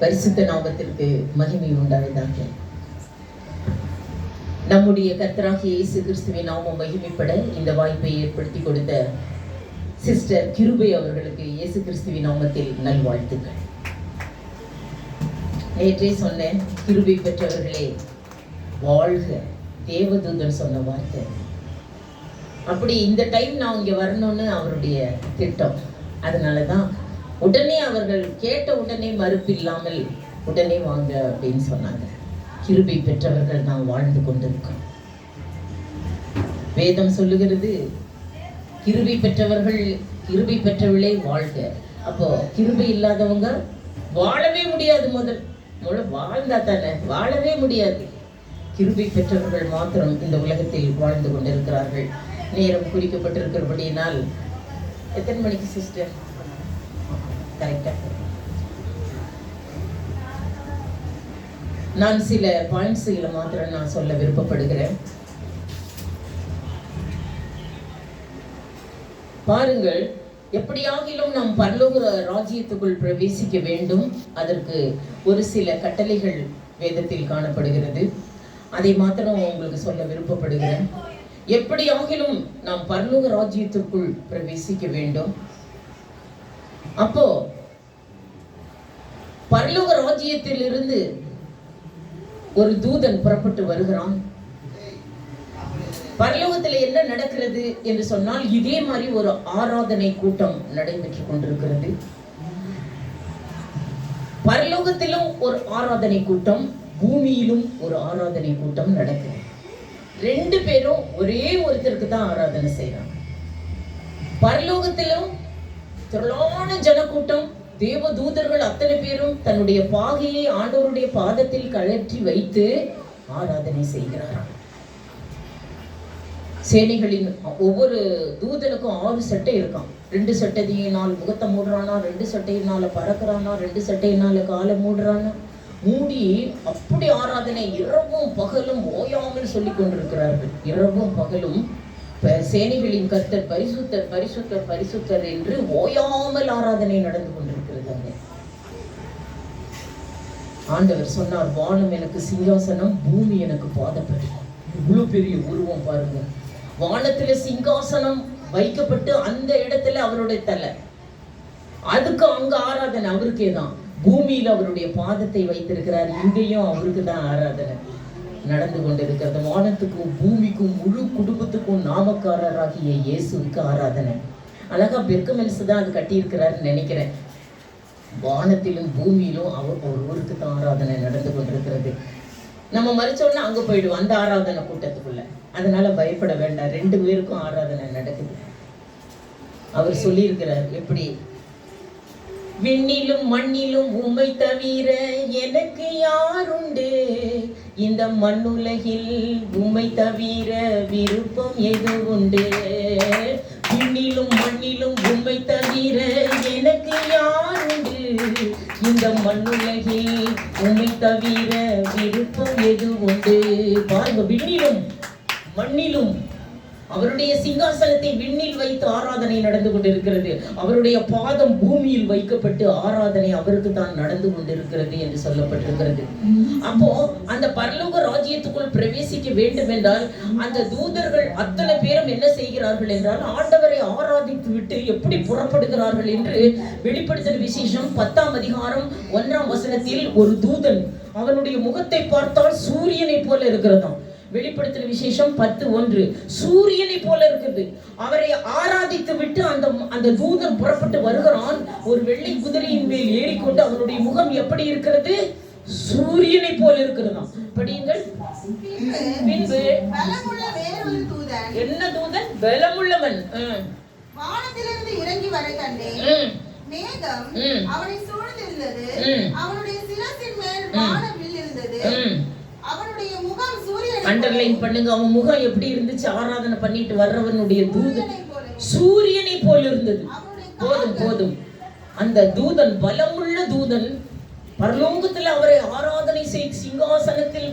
பரிசுத்த நாமத்திற்கு மகிமை உண்டாவதாக. நம்முடைய கர்த்தராகிய இயேசு கிறிஸ்துவின் நாமம் மகிமைப்பட இந்த வாய்ப்பை ஏற்படுத்தி கொடுத்த சிஸ்டர் கிருபை அவர்களுக்கு இயேசு கிறிஸ்துவின் நாமத்தில் நல்வாழ்த்துக்கள். நேற்றே சொன்னேன், கிருபை பெற்றவர்களே வாழ்க, தேவதூதன் சொன்ன வார்த்தை. அப்படி இந்த டைம் நான் இங்கே வரணும்னு அவருடைய திட்டம். அதனால தான் உடனே அவர்கள் கேட்ட உடனே மறுப்பு இல்லாமல் உடனே வாங்க அப்படின்னு சொன்னாங்க. கிருபை பெற்றவர்கள் நாம் வாழ்ந்து கொண்டிருக்கோம். வேதம் சொல்லுகிறது, கிருபை பெற்றவர்கள், கிருபை பெற்றவர்களே வாழ்க. அப்போ கிருபை இல்லாதவங்க வாழவே முடியாது. முதல்ல வாழ்ந்தா தானே, வாழவே முடியாது. கிருபை பெற்றவர்கள் மாத்திரம் இந்த உலகத்தில் வாழ்ந்து கொண்டிருக்கிறார்கள். நேரம் குறிக்கப்பட்டிருக்கிறபடியினால் எத்தனை மணிக்கு சிஸ்டர்? கரெக்டா. நான் சில பாயிண்ட்ஸ்களை மாத்திரம் நான் சொல்ல விருப்பப்படுகிறேன். பாருங்கள், எப்படியாகிலும் நாம் பரலோக ராஜ்யத்துக்குள் பிரவேசிக்க வேண்டும். அதற்கு ஒரு சில கட்டளைகள் வேதத்தில் காணப்படுகிறது. அதை மாத்திரம் உங்களுக்கு சொல்ல விருப்பப்படுகிறேன். எப்படியாகிலும் நாம் பரலோக ராஜ்யத்துக்குள் பிரவேசிக்க வேண்டும். அப்போ பரலோக ராஜ்யத்தில் இருந்து ஒரு தூதன் புறப்பட்டு வருகிறான். பரலோகத்தில் என்ன நடக்கிறது என்று சொன்னால், இதே மாதிரி ஒரு ஆராதனை கூட்டம் நடைபெற்றுக் கொண்டிருக்கிறது. பரலோகத்திலும் ஒரு ஆராதனை கூட்டம், பூமியிலும் ஒரு ஆராதனை கூட்டம் நடக்குது. ரெண்டு பேரும் ஒரே ஒருத்தருக்கு தான் ஆராதனை செய்யறாங்க. பரலோகத்திலும் திரளான ஜனக்கூட்டம், தேவ தூதர்கள் அத்தனை பேரும் தன்னுடைய பாகையை ஆண்டவருடைய பாதத்தில் கழற்றி வைத்து ஆராதனை செய்கிறார்கள். சேனைகளின் ஒவ்வொரு தூதனுக்கும் 6 சட்டை இருக்கான். 2 சட்டையினால் முகத்தை மூடுறானா, 2 சட்டையினால பறக்கிறானா, 2 சட்டையினால காலை மூடுறானா, மூடி அப்படி ஆராதனை இரவும் பகலும் ஓயாமல் சொல்லி கொண்டிருக்கிறார்கள். இரவும் பகலும் சேனைகளின் கர்த்தர் பரிசுத்தர் பரிசுத்தர் பரிசுத்தர் என்று ஓயாமல் ஆராதனை நடந்து கொண்டிருக்கிறது. ஆண்டவர் சொன்னார், வானம் எனக்கு சிங்காசனம், பூமி எனக்கு பாதப்படி. இவ்வளவு பெரிய உருவம் பாருங்க. வானத்துல சிங்காசனம் வைக்கப்பட்டு அந்த இடத்துல அவருடைய தலை, அதுக்கு அங்க ஆராதனை அவருக்கே தான். பூமியில அவருடைய பாதத்தை வைத்திருக்கிறார், இங்கேயும் அவருக்கு தான் ஆராதனை நடந்து கொண்டிருக்கிறது. வானத்துக்கும் பூமிக்கும் முழு குடும்பத்துக்கும் நாமக்காரராகிய இயேசுவுக்கு ஆராதனை. அழகா பெர்கமெல்ஸ் தான் அது கட்டியிருக்கிறாருன்னு நினைக்கிறேன். வானத்திலும் பூமியிலும் அவர் ஒருவருக்கு தான் ஆராதனை நடந்து கொண்டிருக்கிறது. நம்ம மறிச்சோன்னா அங்க போயிடுவோம் அந்த ஆராதனை கூட்டத்துக்குள்ள. அதனால பயப்பட வேண்டாம், 2 பேருக்கும் ஆராதனை நடக்குது. அவர் சொல்லியிருக்கிறார், எப்படி? விண்ணிலும் மண்ணிலும் உம்மை தவிர எனக்கு யாருண்டு, இந்த மண்ணுலகில் உம்மை தவிர விருப்பம் எது உண்டு. விண்ணிலும் மண்ணிலும் உம்மை தவிர எனக்கு யாருண்டு, இந்த மண்ணுலகில் உம்மை தவிர விருப்பம் எது உண்டு. பாருங்க, விண்ணிலும் மண்ணிலும் அவருடைய சிங்காசனத்தை விண்ணில் வைத்து ஆராதனை நடந்து கொண்டிருக்கிறது. அவருடைய பாதம் பூமியில் வைக்கப்பட்டு ஆராதனை அவருக்கு தான் நடந்து கொண்டிருக்கிறது என்று சொல்லப்பட்டிருக்கிறது. அப்போ அந்த பரலோக ராஜ்யத்துக்குள் பிரவேசிக்க வேண்டும் என்றால் அந்த தூதர்கள் அத்தனை பேரும் என்ன செய்கிறார்கள் என்றால், ஆண்டவரை ஆராதித்து விட்டு எப்படி புறப்படுகிறார்கள் என்று வெளிப்படுத்தல் விசேஷம் 10ஆம் அதிகாரம் 1ஆம் வசனத்தில் ஒரு தூதன், அவனுடைய முகத்தை பார்த்தால் சூரியனை போல இருக்கிறதாம். வெளிப்படுத்தல் விசேஷம் 10:1 சூரியனை போல இருக்குது. அவரை ஆராதித்து விட்டு அந்த தூதன் புறப்பட்டு வருகிறான். ஒரு வெள்ளை குதிரையின் மேல் ஏறிக்கொண்டு அவனுடைய முகம் எப்படி இருக்கிறது? சூரியனை போல இருக்கிறதாம். படியுங்கள். பின்பு என்ன தூதன்? பலமுள்ளவன். வானத்திலிருந்து இறங்கி வர கண்டேன். மேகம் அவனை சூழ்ந்திருந்தது. அவனுடைய சிரசின் மேல் வானவில் இருந்தது. அவனுடைய முகம் சூரியனை, அண்டர்லைன் பண்ணுங்க, அவன் முகம் எப்படி இருந்துச்சு? ஆராதனை பண்ணிட்டு வர்றவனுடைய தூதன் சூரியனை போல இருந்தது. போதும் போதும். அந்த தூதன், பலமுள்ள தூதன், பரலோகத்தில் அவரை ஆராதனை செய்து சிங்காசனத்தில்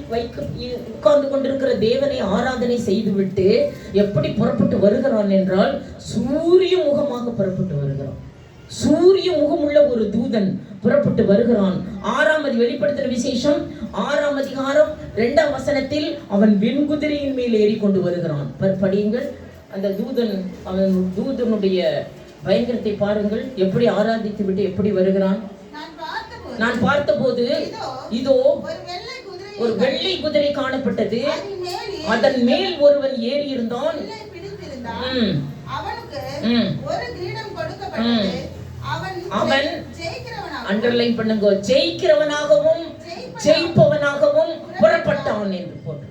உட்கார்ந்து கொண்டிருக்கிற தேவனை ஆராதனை செய்துவிட்டு எப்படி புறப்பட்டு வருகிறான் என்றால், சூரிய முகமாக புறப்பட்டு வருகிறான். சூரிய முகமுள்ள ஒரு தூதன் புறப்பட்டு வருகிறான். 6ஆம் வெளிப்படுத்தின விசேஷம் 6ஆம் அதிகாரம் 2ஆம் வசனத்தில் அவன் வெண்குதிரையின் மேல் ஏறிக்கொண்டு வருகிறான். படியுங்கள். அந்த தூதனுடைய பயங்கரத்தை பாருங்கள். எப்படி ஆராதித்து விட்டு எப்படி வருகிறான். நான் பார்த்தபோது இதோ ஒரு வெள்ளை குதிரை காணப்பட்டது. அதன் மேல் ஒருவன் ஏறி இருந்தான். அவன் அண்டர்லைன் பண்ணுங்க, ஜெயிக்கிறவனாகவும் ஜெயிப்பவனாகவும் புறப்பட்டான் என்று போட்டிருக்கு.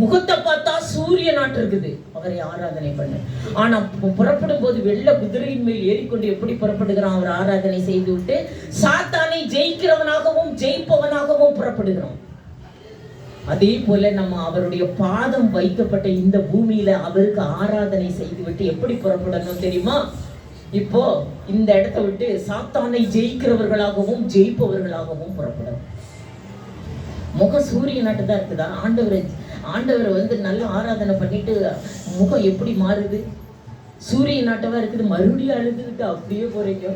முகத்தை பார்த்தா சூரிய நாட்டு இருக்குது அவரை ஆராதனை பண்ண. ஆனா புறப்படும் போது வெள்ள குதிரையின் மேல் ஏறிக்கொண்டு எப்படி புறப்படுகிறான். அவர் ஆராதனை செய்து விட்டு சாத்தானை ஜெயிக்கிறவனாகவும் ஜெயிப்பவனாகவும் புறப்படுகிறான். அதே போல நம்ம அவருடைய பாதம் வைக்கப்பட்ட இந்த பூமியில அவருக்கு ஆராதனை செய்து விட்டு எப்படி புறப்படணும் தெரியுமா? இப்போ இந்த இடத்தை விட்டு சாத்தானை ஜெயிக்கிறவர்களாகவும் ஜெயிப்பவர்களாகவும் புறப்படும். முகம் சூரிய நாட்டு தான் இருக்குதா? ஆண்டவரை நல்ல ஆராதனை பண்ணிட்டு முகம் எப்படி மாறுது? சூரிய நாட்டவா இருக்குது. மறுபடியும் அழுதுகிட்டு அப்படியே போறீங்க.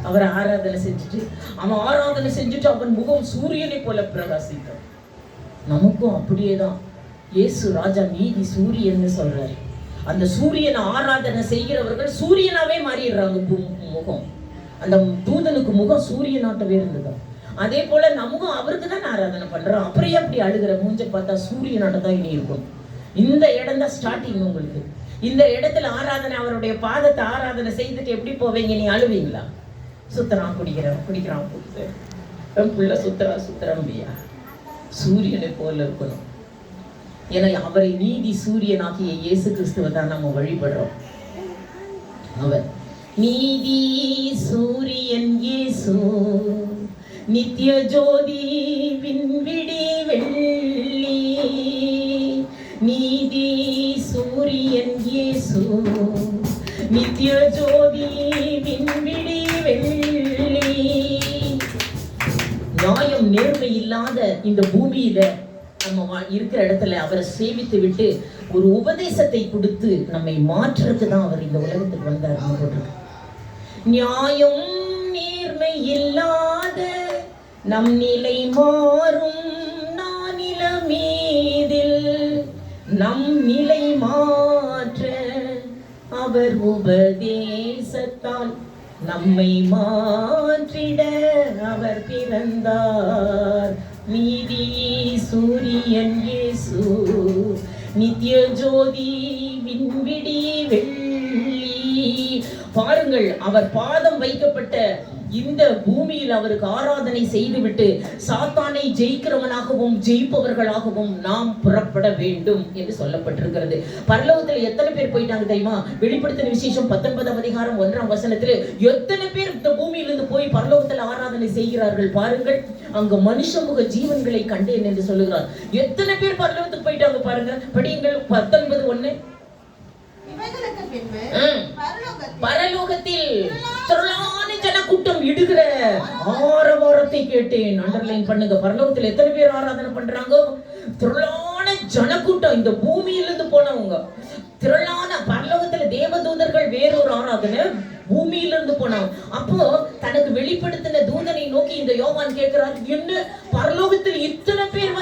அவரை ஆராதனை செஞ்சுட்டு அவன் ஆராதனை செஞ்சுட்டு அவன் முகம் சூரியனை போல பிரகாசிக்கும். நமக்கும் அப்படியேதான். இயேசு ராஜா நீதி சூரியன்னு சொல்றாரு. அந்த சூரியனை ஆராதனை செய்கிறவர்கள் சூரியனாவே மாறிடுறாங்க. முகம் அந்த தூதனுக்கு முகம் சூரியனாட்டவே இருந்தது. அதே போல நமக்கும் அவருக்கு தான் ஆராதனை பண்றோம். அப்புறம் அப்படி அழுகிற மூஞ்ச பார்த்தா சூரியனாட்ட தான் இனி இருக்கும். இந்த இடம் தான் ஸ்டார்டிங் உங்களுக்கு. இந்த இடத்துல ஆராதனை அவருடைய பாதத்தை ஆராதனை செய்துட்டு எப்படி போவீங்க? நீ அழுவீங்களா? சுத்தரான் குடிக்கிறான் புள்ள சுத்தரம்பியா சூரியனை போல இருக்கணும். ஏன்னா அவரை நீதி சூரியனாகிய இயேசு கிறிஸ்துவை தான் நம்ம வழிபடுறோம். அவர் நீதி சூரியன் இயேசு, நித்திய ஜோதி விண்விடி வெள்ளி. நீதி சூரியன் இயேசு, நித்திய ஜோதி விண்விடி வெள்ளி. நியாயம் நேர்மை இல்லாத இந்த பூமியில நம்ம இருக்கிற இடத்துல அவரை சேவித்து விட்டு ஒரு உபதேசத்தை கொடுத்து நம்மை மாற்றுறதுக்கு தான் அவர் இந்த உலகத்துக்கு வந்தார். நியாயம் நேர்மை இல்லாத நம் நிலை மாறும் நானில மீதில் நம் நிலை மாற்ற அவர் உபதேசத்தால் நம்மை மாற்றிட அவர் பிறந்தார். நீதி சூரியன் இயேசு, நித்திய ஜோதி விண்விடி வெள்ளி. பாருங்கள், அவர் பாதம் வைக்கப்பட்ட இந்த பூமியில் அவருக்கு ஆராதனை செய்துவிட்டு சாத்தானை ஜெயிக்கிறவனாகவும் ஜெயிப்பவர்களாகவும் நாம் புறப்பட வேண்டும் என்று சொல்லப்பட்டிருக்கிறது. பரலோகத்தில் எத்தனை பேர் போயிட்டாங்க தெரியுமா? வெளிப்படுத்தின விசேஷம் 19ஆம் அதிகாரம் 1ஆம் வசனத்தில் எத்தனை பேர் இந்த பூமியிலிருந்து போய் பரலோகத்தில் ஆராதனை செய்கிறார்கள் பாருங்கள். அங்க மனுஷமுக ஜீவன்களை கண்டேன் என்று சொல்லுகிறார். எத்தனை பேர் பரலோகத்துக்கு போயிட்டாங்க பாருங்க. படியுங்கள் 19:1. பரலோகத்தில் திரளான ஜனக்கூட்டம் இடுகிற ஆரவாரத்தை கேட்டேன். அண்டர்லைன் பண்ணுங்க. பரலோகத்தில் எத்தனை பேர் ஆராதனை பண்றாங்க? திரளான ஜனக்கூட்டம். இந்த பூமியிலிருந்து போனவங்க திரளான. பரலோகத்துல தேவதூதர்கள் வேறொரு ஆராதனை, பூமியிலிருந்து போனவங்க. அப்போ தனக்கு வெளிப்படுத்தின தூதனை நோக்கி இந்த யோவான் கேட்கிறார், என்ன பரலோகத்தில் இத்தனை பேர்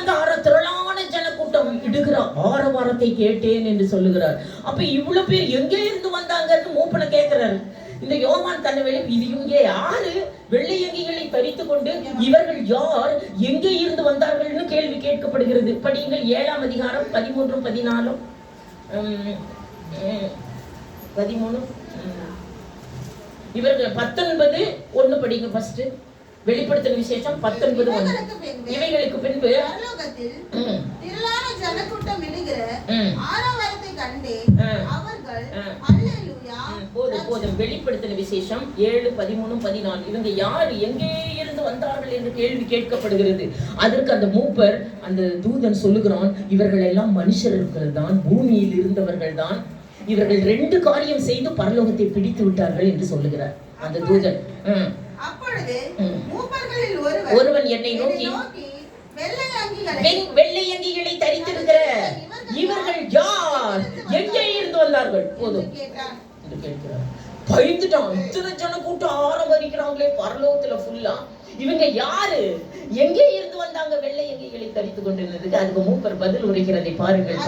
திரளான ஜனக்கூட்டம் இடுகிற ஆரவாரத்தை கேட்டேன் என்று சொல்லுகிறார். அப்ப இவ்வளவு பேர் எங்கே இருந்து வந்தாங்கன்னு மூப்பனை கேட்கிறாரு. இந்த யோவான் தன்னை இது இவங்க யாரு வெள்ளை அங்கிகளை தரித்துக் கொண்டு இவர்கள் யார், எங்கே இருந்து வந்தார்கள்னு கேள்வி கேட்கப்படுகிறது. படியுங்கள் 7ஆம் அதிகாரம் 13, 14, 13. இவர்கள் 19:1 படிங்க. ஃபர்ஸ்ட் வெளிப்படுத்தின விசேஷம் 19:1. இவைகளுக்கு பின்பு திரளான ஜனக்கூட்டம் இடுகிற ஆரவாரத்தை கண்டே அவர்கள் அல்லேலூயா. போதும். வெளிப்படுத்தின விசேஷம் 7, 13, 14. இவங்க யார், எங்கே இருந்து வந்தார்கள் என்று கேள்வி கேட்கப்படுகிறது. அதற்கு அந்த மூப்பர், அந்த தூதன் சொல்லுகிறான், இவர்கள் எல்லாம் மனுஷர்கள் தான், பூமியில் இருந்தவர்கள் தான். இவர்கள் 2 காரியம் செய்து பரலோகத்தை பிடித்து விட்டார்கள் என்று சொல்லுகிறார் அந்த தூதன். அப்பொழுது மூப்பர்களில் ஒருவன் என்னை நோக்கி, வெள்ளை அங்கிகளை தரித்திருக்கிற இவர்கள் யார், எங்கே இருந்து வந்தார்கள் போதும் என்று கேட்கிறார். பயந்துட்டான். இத்தனை ஜன கூட்டம் ஆரம்பிக்கிறாங்களே பரலோகத்துல ஃபுல்லா. இவங்க யாரு? எங்கே இருந்து வந்தாங்க வெள்ளை எங்கைகளை தரித்துக் கொண்டிருந்ததுக்கு? அதுக்கு மூப்பர் பதில் உரைக்கிறதை பாருங்கள்.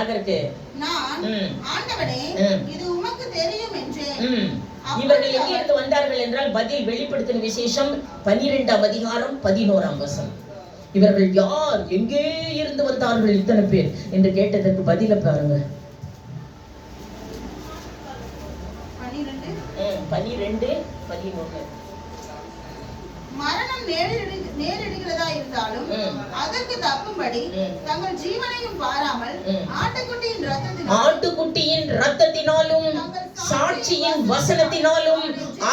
அதற்கு நான் ஆண்டவனே இது உமக்கு தெரியும் என்றேன். இவர்கள் எங்கே இருந்து வந்தார்கள் என்றால் பதில் வெளிப்படுத்தின விசேஷம் 12ஆம் அதிகாரம் 11ஆம் வசனம். இவர்கள் யார், எங்கே இருந்து வந்தார்கள் இத்தனை பேர் என்று கேட்டதற்கு பதில பாருங்க. 12:11. மரணம் நேரிடுகிறதா இருந்தாலும் அதற்கு தப்பும்படி தங்கள் ஜீவனையும் பாராமல் ஆட்டுக்குட்டியின் ரத்தத்தினாலும் சாட்சியின் வசனத்தினாலும்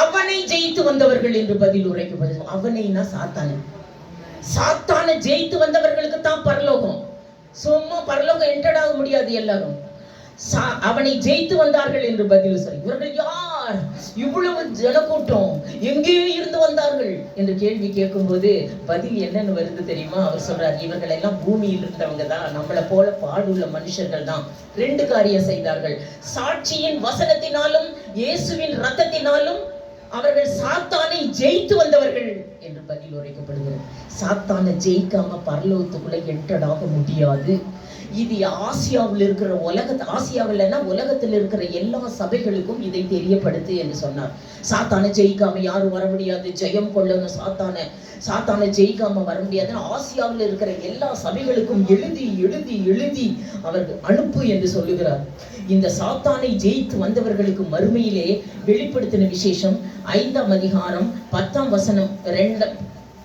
அவனை ஜெயித்து வந்தவர்கள் என்று பதில் உரைக்கப்படுது. அவனைனா சாத்தானை ஜெயித்து வந்தவர்களுக்கு தான் பரலோகம். சும்மா பரலோகம் என்டர் ஆக முடியாது எல்லாரும். அவனை ஜெயித்து வந்தார்கள் என்று பதில் சொல்லி, இவர்கள் யார், இவ்வளவு ஜனக்கூட்டம் எங்கே இருந்து வந்தார்கள் என்று கேள்வி கேட்கும் போது பதில் என்னன்னு வருது தெரியுமா? அவர் சொல்றார், இவர்கள் எல்லாம் பூமியில் இருந்தவங்க தான், நம்மளை போல பாடுள்ள மனுஷர்கள் தான். 2 காரியம் செய்தார்கள். சாட்சியின் வசனத்தினாலும் இயேசுவின் ரத்தத்தினாலும் அவர்கள் சாத்தானை ஜெயித்து வந்தவர்கள் என்று பதில் உரைக்கப்படுகிறது. சாத்தானை ஜெயிக்காம பரலோகத்துக்குள்ள என்டர் ஆக முடியாது. இது ஆசியாவில் இருக்கிற உலகத்தில் இருக்கிற எல்லா சபைகளுக்கும் இதை தெரியப்படுத்து என்று சொன்னார். சாத்தானை ஜெயிக்காம யாரும் வர முடியாது, ஜெயம் கொள்ளணும், சாத்தானை ஜெயிக்காம வர முடியாதுன்னு ஆசியாவில் இருக்கிற எல்லா சபைகளுக்கும் எழுதி அவர்கள் அனுப்பு என்று சொல்லுகிறார். இந்த சாத்தானை ஜெயித்து வந்தவர்களுக்கு மறுமையிலே வெளிப்படுத்தின விசேஷம் 5ஆம் அதிகாரம் 10ஆம் வசனம்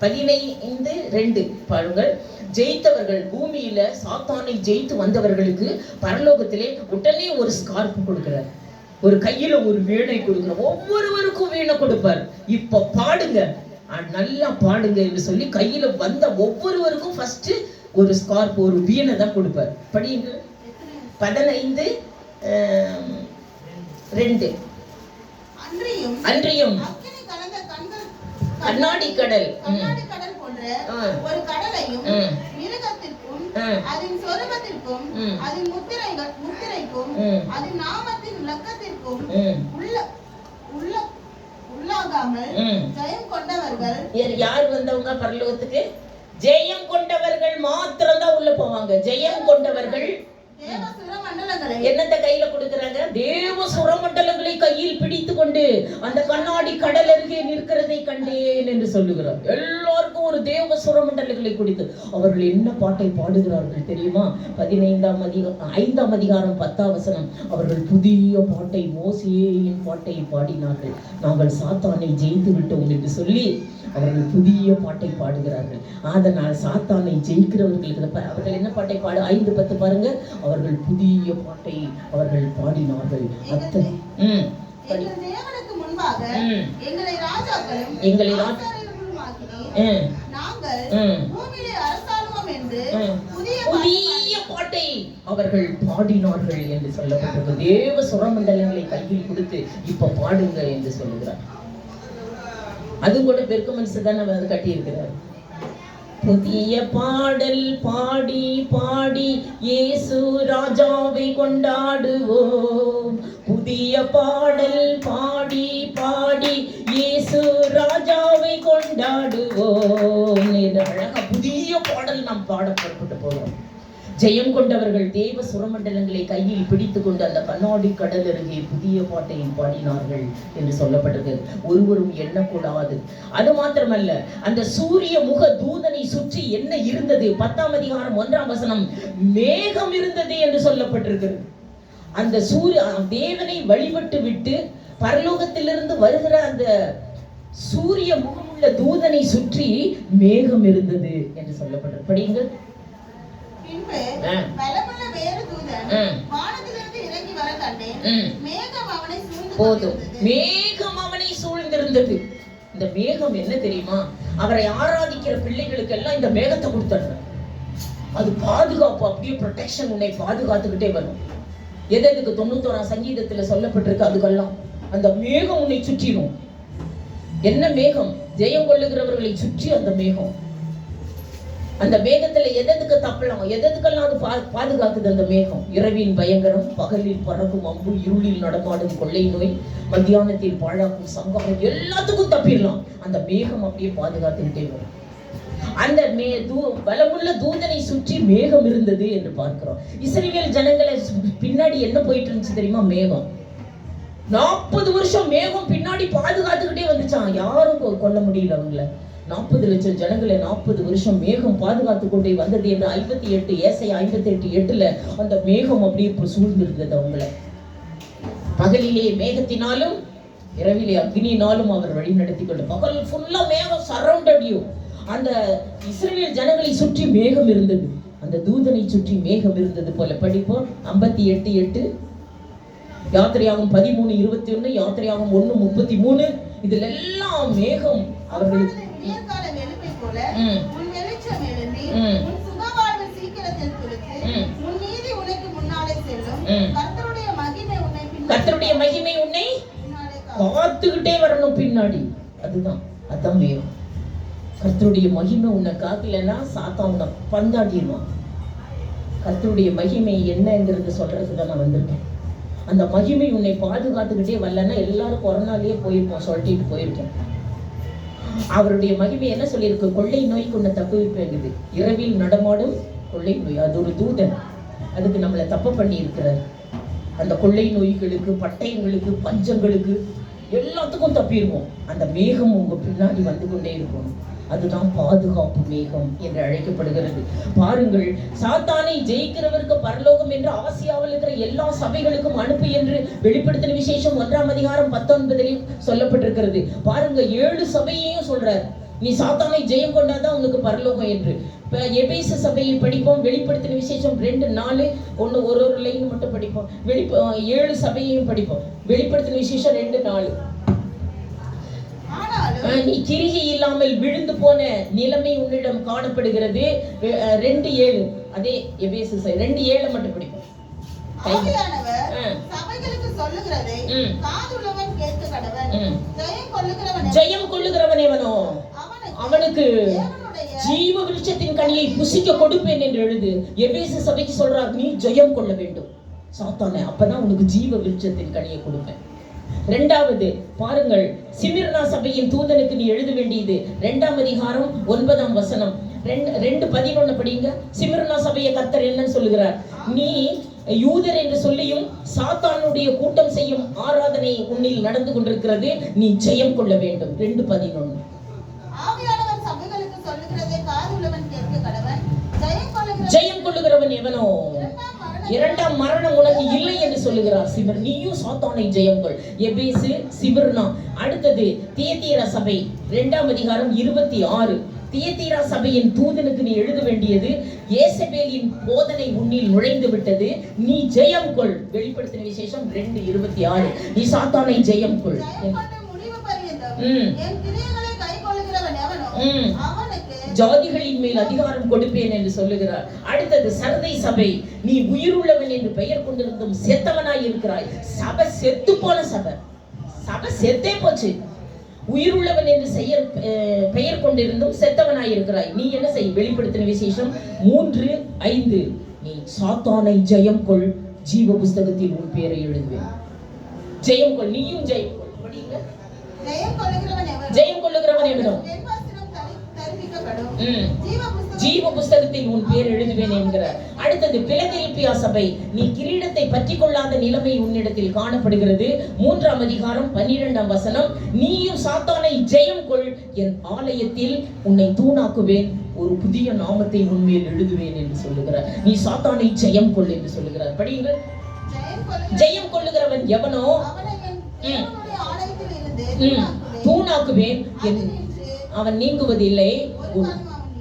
15:2 பாருங்கள். ஜெயித்தவர்கள், பூமியில சாத்தானை ஜெயித்து வந்தவர்களுக்கு பரலோகத்திலே உடனே ஒரு ஸ்கார்ப் கொடுக்கிறார், ஒரு கையில ஒரு வீணை கொடுக்கிறார், ஒவ்வொருவருக்கும் வீணை கொடுப்பார். இப்ப பாடுங்க, நல்லா பாடுங்க என்று சொல்லி கையில வந்த ஒவ்வொருவருக்கும் ஃபர்ஸ்ட் ஒரு ஸ்கார்ப், ஒரு வீணை தான் கொடுப்பார். படியுங்க. 15:2. அன்றியும் கண்ணாடி கடல் போன்ற ஒரு கடலையும் மிருகத்திற்கும் அதன் சொரூபத்திற்கும் அதன் முத்திரைக்கும் அதன் நாமத்தின் இலக்கத்திற்கும் உள்ளாகாமல் ஜெயம் கொண்டவர்கள். யார் வந்தவங்க பரலோகத்துக்கு? ஜெயம் கொண்டவர்கள் மாத்திரம் தான் உள்ள போவாங்க. ஜெயம் கொண்டவர்கள் என்னத்தை கையில கொடுக்கிறாங்க? தேவ சுரமண்டலங்களை கையில் பிடித்து கொண்டு அந்த கண்ணாடி கடல் அருகே நிற்கிறதை கண்டேன் என்று சொல்லுகிறார். எல்லாருக்கும் ஒரு தேவ சுரமண்டலங்களை கொடுத்து அவர்கள் என்ன பாட்டை பாடுகிறார்கள் தெரியுமா? 5ஆம் அதிகாரம் 10ஆம் வசனம். அவர்கள் புதிய பாட்டை, மோசேயின் பாட்டை பாடினார்கள். நாங்கள் சாத்தானை ஜெயித்து விட்டோம் என்று சொல்லி அவர்கள் புதிய பாட்டை பாடுகிறார்கள். அதனால் சாத்தானை ஜெயிக்கிறவர்களுக்கு அவர்கள் என்ன பாட்டை 5:10 பாருங்க. அவர்கள் புதிய பாட்டை அவர்கள் பாடினார்கள். புதிய பாட்டை அவர்கள் பாடினார்கள் என்று சொல்லப்பட்டது. தேவ சுரமண்டலங்களை கையில் கொடுத்து இப்ப பாடுங்க என்று சொல்லுகிறார். அது கூட பெருக்கமன்சு தான் நம்ம அதை கட்டி இருக்கிறார். புதிய பாடல் பாடி பாடி இயேசு ராஜாவை கொண்டாடுவோம். புதிய பாடல் பாடி பாடி இயேசு ராஜாவை கொண்டாடுவோம். அழகா புதிய பாடல் நாம் பாட புறப்பட்டு போவோம். ஜெயம் கொண்டவர்கள் தேவ சுரமண்டலங்களை கையில் பிடித்துக் கொண்டு அந்த கண்ணாடி கடல் அருகே புதிய பாட்டையும் பாடினார்கள் என்று சொல்லப்பட்டது. ஒருவரும் எண்ணக்கூடாது. அது மாத்திரமல்ல, அந்த சூரிய முக தூதனை சுற்றி என்ன இருந்தது? 10ஆம் அதிகாரம் 1ஆம் வசனம். மேகம் இருந்தது என்று சொல்லப்பட்டிருக்கிறது. அந்த தேவனை வழிபட்டு விட்டு பரலோகத்திலிருந்து வருகிற அந்த சூரிய முகமுள்ள தூதனை சுற்றி மேகம் இருந்தது என்று சொல்லப்பட்டது. படியுங்கள். போதும், மேகம் அவனை சூழ்ந்திருந்தது. இந்த மேகம் என்ன தெரியுமா? அவரை ஆராதிக்கிற பிள்ளைகளுக்கு எல்லாம் இந்த மேகத்தை கொடுத்துடுற. அது பாதுகாப்பு, அப்படியே ப்ரொடெக்ஷன், உன்னை பாதுகாத்துக்கிட்டே வரும். எதுக்கு 91ஆம் சங்கீதத்துல சொல்லப்பட்டிருக்கு? அதுக்கெல்லாம் அந்த மேகம் உன்னை சுற்றிடும். என்ன மேகம்? ஜெயம் கொள்ளுகிறவர்களை சுற்றி அந்த மேகம். அந்த மேகத்துல எதுக்கு தப்பலாம், எதுக்கெல்லாம் அது பாதுகாக்குது அந்த மேகம்? இரவின் பயங்கரம், பகலில் பறக்கும் அம்பு, இருளில் நடமாடும் கொள்ளை நோய், மத்தியானத்தில் பாழாக்கும் சங்காரம், எல்லாத்துக்கும் தப்பிடலாம். அந்த மேகம் அப்படியே பாதுகாத்துக்கிட்டே வரும். அந்த பலமுள்ள தூதனை சுற்றி மேகம் இருந்தது என்று பார்க்கிறோம். இஸ்ரவேல் ஜனங்களை பின்னாடி என்ன போயிட்டு இருந்துச்சு தெரியுமா? மேகம். 40 வருஷம் மேகம் பின்னாடி பாதுகாத்துக்கிட்டே வந்துச்சான். யாரும் கொல்ல முடியல அவங்கள. 40 லட்சம் ஜனங்களை 40 வருஷம் மேகம் பாதுகாத்து கொண்டே வந்தது என்று 58 ஏசாயா 58:8 அந்த மேகம் அப்படியே சூழ்ந்திருந்தது அவங்கள. பகலிலே மேகத்தினாலும் இரவிலே அக்னியினாலும் அவர் வழி நடத்தி கொண்டு, பகல் ஃபுல்லா மேகம் சரௌண்டட் யூ. அந்த இஸ்ரவேல் ஜனங்களை சுற்றி மேகம் இருந்தது, அந்த தூதனை சுற்றி மேகம் இருந்தது போல. படிப்போம் 58:8, யாத்திரையாகும் 13:21, யாத்திரையாகும் 1:33. இதுல எல்லாம் மேகம் அவர்களுக்கு கர்த்தருடைய மகிமை உன்னை காத்துக்கிட்டே வரணும் பின்னாடி. அதான் மேகம். கர்த்தருடைய மகிமை உன்னை காக்கலன்னா சாத்தான் உன்னை பந்தாடிடுவான். கர்த்தருடைய மகிமை என்னங்கிறது சொல்றதுக்கு தான் நான் வந்திருக்கேன். அந்த மகிமை உன்னை பாதுகாத்துக்கிட்டே வரலன்னா எல்லாரும் கொரோனாலேயே போயிருப்போம், சொல்லிட்டு போயிருக்கோம். அவருடைய மகிமை என்ன சொல்லியிருக்கு? கொள்ளை நோய்க்கு உன்னை தப்பு வைப்பேங்குது. இரவில் நடமாடும் கொள்ளை நோய், அது ஒரு தூதன். அதுக்கு நம்மளை தப்பு பண்ணி இருக்கிறார். அந்த கொள்ளை நோய்களுக்கு, பட்டயங்களுக்கு, பஞ்சங்களுக்கு எல்லாத்துக்கும் தப்பிடுவோம். அந்த மேகம் உங்க பின்னாடி வந்து கொண்டே இருக்கும். அதுதான் பாதுகாப்பு மேகம் என்று அழைக்கப்படுகிறது. பாருங்கள், சாத்தானை ஜெயிக்கிறவருக்கு பரலோகம் என்று ஆசியாவில் இருக்கிற எல்லா சபைகளுக்கும் அனுப்பு என்று வெளிப்படுத்தின விசேஷம் 1:19 சொல்லப்பட்டிருக்கிறது. பாருங்க, 7 சபையையும் சொல்றார், நீ சாத்தானை ஜெயம் கொண்டாதான் உனக்கு பரலோகம் என்று. எபேசு சபையை படிப்போம், வெளிப்படுத்தின விசேஷம் 2:4, ஒரு லைன் மட்டும் படிப்போம். 7 சபையையும் படிப்போம். வெளிப்படுத்தின விசேஷம் 2:4. நீ கிரிகை இல்லாமல் விழுந்து போன நிலைமை உன்னிடம் காணப்படுகிறது. 2:7, அதே எபேசு 2:7 மட்டும் படிப்போம். ஜெயம் கொள்ளுகிறவன் எவனோ அவனுக்கு ஜீவ விருட்சத்தின் கனியை புசிக்க கொடுப்பேன் என்று எழுது. எபேசு சபைக்கு சொல்றார், நீ ஜெயம் கொள்ள வேண்டும் சாத்தானே, அப்பதான் உனக்கு ஜீவ விருட்சத்தின் கனியை கொடுப்பேன். 2வது பாருங்கள், சிமிர்னா சபையின் தூதனுக்கு நீ எழுத வேண்டியது 2ஆம் அதிகாரம் 9ஆம் வசனம். 2:11 படிங்க. சிமிர்னா சபையை கர்த்தர் என்னன்னு சொல்லுகிறார்? நீ யூதர் என்று சொல்லியும் சாத்தானுடைய கூட்டம் செய்யும் ஆராதனை உன்னில் நடந்து கொண்டிருக்கிறது, நீ ஜெயம் கொள்ள வேண்டும். 2:11. ஜெயம் கொள்ளுகிறவன் எவனோ 2ஆம் மரணம் உனக்கு இல்லை என்று சொல்லுகிறார் சிமர். நீயும் சாத்தானை ஜெயம் கொள். எபேசு, சிமிர்னா. அடுத்தது தியத்தீரா சபை 2ஆம் அதிகாரம் 26. தியத்தீரா சபையின் தூதனுக்கு நீ எழுத வேண்டியது, யேசபேலின் போதனை உன்னில் நுழைந்து விட்டது, நீ ஜெயம் கொள். வெளிப்படுத்தின விசேஷம் 2:26. நீ சாத்தானை ஜெயம் கொள். ஜாதிகளின் மேல் அதிகாரம் கொடுப்பேன் என்று சொல்லுகிறார். அடுத்தது சர்தை சபை, நீ உயிருள்ளவன் என்று பெயர் கொண்டிருந்தும் செத்தவனாய் இருக்கிறாய். சபை செத்து போன சபை, சபை செத்தே போச்சு. உயிருள்ளவன் என்று பெயர் கொண்டிருந்தும் செத்தவனாய் இருக்கிறாய். நீ என்ன செய்? வெளிப்படுத்தின விசேஷம் 3:5. நீ சாத்தானை ஜெயம் கொள், ஜீவ புஸ்தகத்தில் உன் பேரை எழுதுவேன். ஜெயம் கொள், நீயும் ஜெயம் கொள். படிங்க. ஜெயம் கொள்ளுகிறவன் எவனோ ஜீவ புஸ்தகத்தில் உன் பேர் எழுதுவேன் என்கிறார். அடுத்தது பிலதெல்பியா சபை, நீ கிரீடத்தை பற்றி கொள்ளாத நிலைமை உன்னிடத்தில் காணப்படுகிறது. 3ஆம் அதிகாரம் 12ஆம் வசனம். நீயும் சாத்தானை ஜெயம் கொள், என் ஆலயத்தில் உன்னை தூணாக்குவேன், ஒரு புதிய நாமத்தை உன்மேல் எழுதுவேன் என்று சொல்லுகிறார். நீ சாத்தானை ஜெயம் கொள் என்று சொல்லுகிறார். படியுங்கள். ஜெயம் கொள்ளுகிறவன் எவனோ தூணாக்குவேன், அவன் நீங்குவதில்லை,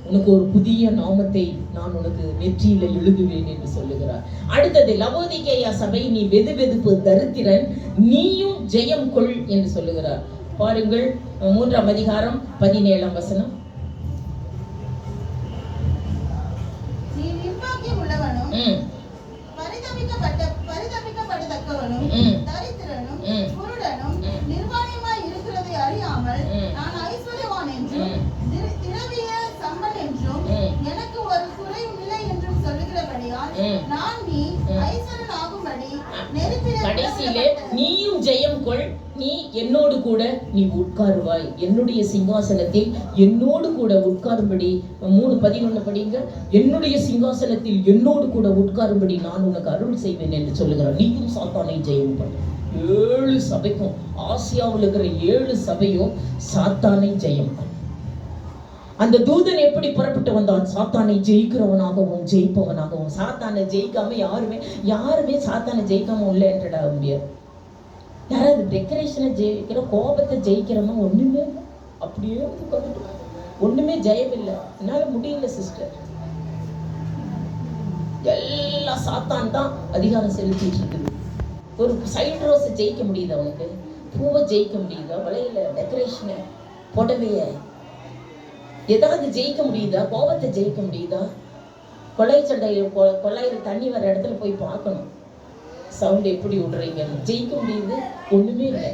உனக்கு ஒரு புதிய நாமத்தை நான் உனக்கு நெற்றியில எழுதுவேன் என்று சொல்லுகிறார். அடுத்தது லவோதிகேயா சபை, நீ வெதுவெதுப்பு தரித்திரன், நீயும் ஜெயம் கொள் என்று சொல்லுகிறார். பாருங்கள் 3ஆம் அதிகாரம் 17ஆம் வசனம். நான் ஐஸ்வர்யவான் என்றும் திரவிய சம்பன் என்றும் எனக்கு கடைசியிலே நீயும் ஜெயம் கொள், நீ என்னோடு கூட நீ உட்காருவாய், என்னுடைய சிங்காசனத்தில் என்னோடு கூட உட்காரும்படி 3:11 படிங்க. என்னுடைய சிங்காசனத்தில் என்னோடு கூட உட்காரும்படி நான் உனக்கு அருள் செய்வேன் என்று சொல்லுகிறார். நீயும் சாத்தானை ஜெயம் கொள். 7 சபைக்கும், ஆசியாவில் இருக்கிற 7 சபையும் சாத்தானை ஜெயம் கொள். அந்த தூதன் எப்படி புறப்பட்டு வந்தான்? சாத்தானை ஜெயிக்கிறவனாகவும் ஜெயிப்பவனாகவும். சாத்தானை ஜெயிக்காம யாருமே சாத்தானை ஜெயிக்காம உள்ள என்டர் ஆக முடியாது. யாராவது டெக்கரேஷனை ஜெயிக்கிற, கோபத்தை ஜெயிக்கிறவங்க ஒண்ணுமே இல்லை, அப்படியே ஒண்ணுமே ஜெயம் இல்லை. என்னால முடியல சிஸ்டர். எல்லா சாத்தான் தான் அதிகாரம் செலுத்திட்டு இருக்குது. ஒரு சைடு ரோஸை ஜெயிக்க முடியுது, அவனுக்கு பூவை ஜெயிக்க முடியுதா? வளையல டெக்கரேஷனை, புடவைய ஏதாவது ஜெயிக்க முடியுதா? கோபத்தை ஜெயிக்க முடியுதா? கொள்ளை கொள்ளாயிரம் தண்ணி வர இடத்துல போய் பார்க்கணும், சவுண்ட் எப்படி விடுறீங்க. ஜெயிக்க முடியுது? ஒண்ணுமே இல்லை.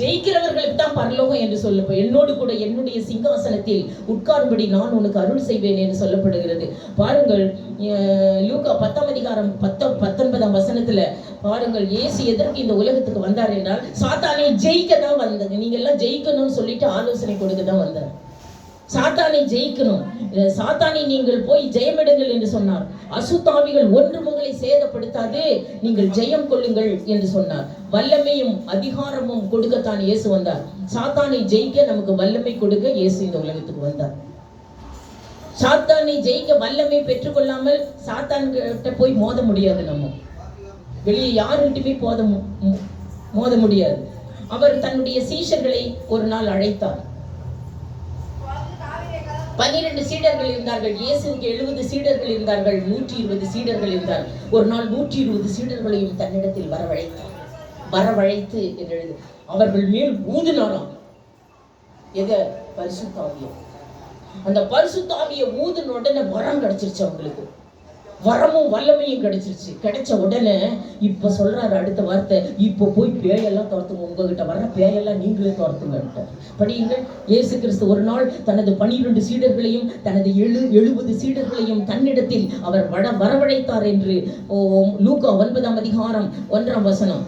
ஜெயிக்கிறவர்களுக்கு தான் பரலோகம் என்று சொல்லப்போ, என்னோடு கூட என்னுடைய சிங்காசனத்தில் உட்காரும்படி நான் உனக்கு அருள் செய்வேன் என்று சொல்லப்படுகிறது. பாருங்கள், லூக்கா 10ஆம் அதிகாரம் 19ஆம் வசனத்துல பாருங்கள், இயேசு எதற்கு இந்த உலகத்துக்கு வந்தார் என்றால் சாத்தானை ஜெயிக்க தான் வந்தாங்க. நீங்க எல்லாம் ஜெயிக்கணும்னு சொல்லிட்டு ஆலோசனை கொடுக்க தான் வந்தார். சாத்தானை ஜெயிக்கணும், சாத்தானை நீங்கள் போய் ஜெயமிடுங்கள் என்று சொன்னார். அசுத்தாவிகள் ஒன்று உங்களை சேதப்படுத்தாது, நீங்கள் ஜெயம் கொள்ளுங்கள் என்று சொன்னார். வல்லமையும் அதிகாரமும் கொடுக்கத்தான் இயேசு வந்தார். சாத்தானை ஜெயிக்க நமக்கு வல்லமை கொடுக்க இயேசு இந்த உலகத்துக்கு வந்தார். சாத்தானை ஜெயிக்க வல்லமை பெற்றுக்கொள்ளாமல் சாத்தான் கிட்ட போய் மோத முடியாது. நம்ம வெளியே யாருகிட்டுமே மோத முடியாது. அவர் தன்னுடைய சீஷர்களை ஒரு நாள் அழைத்தார். 12 சீடர்கள் இருந்தார்கள். இயேசுவுக்கு 70 சீடர்கள் இருந்தார்கள், 120 சீடர்கள் இருந்தார்கள். ஒரு நாள் 120 சீடர்களையும் தன்னிடத்தில் வரவழைத்து என்று அவர்கள் மேல் ஊதினாராம். பரிசுத்தாவியை. அந்த பரிசுத்தாவியை ஊதின உடனே வரம் கிடைச்சிருச்சு அவங்களுக்கு. வரமும் வல்லமையும் கிடைச்சிருச்சு. கிடைச்ச உடனே இப்ப சொல்றாரு அடுத்த வார்த்தை, இப்போ போய் பேயெல்லாம் துரத்துங்க, உங்ககிட்ட வர்ற பேயெல்லாம் நீங்களே துரத்துங்க. படியுங்கள். இயேசு கிறிஸ்து ஒரு நாள் தனது 12 சீடர்களையும் தனது 70 சீடர்களையும் தன்னிடத்தில் அவர் வரவழைத்தார் என்று லூக்கா 9ஆம் அதிகாரம் 1ஆம் வசனம்.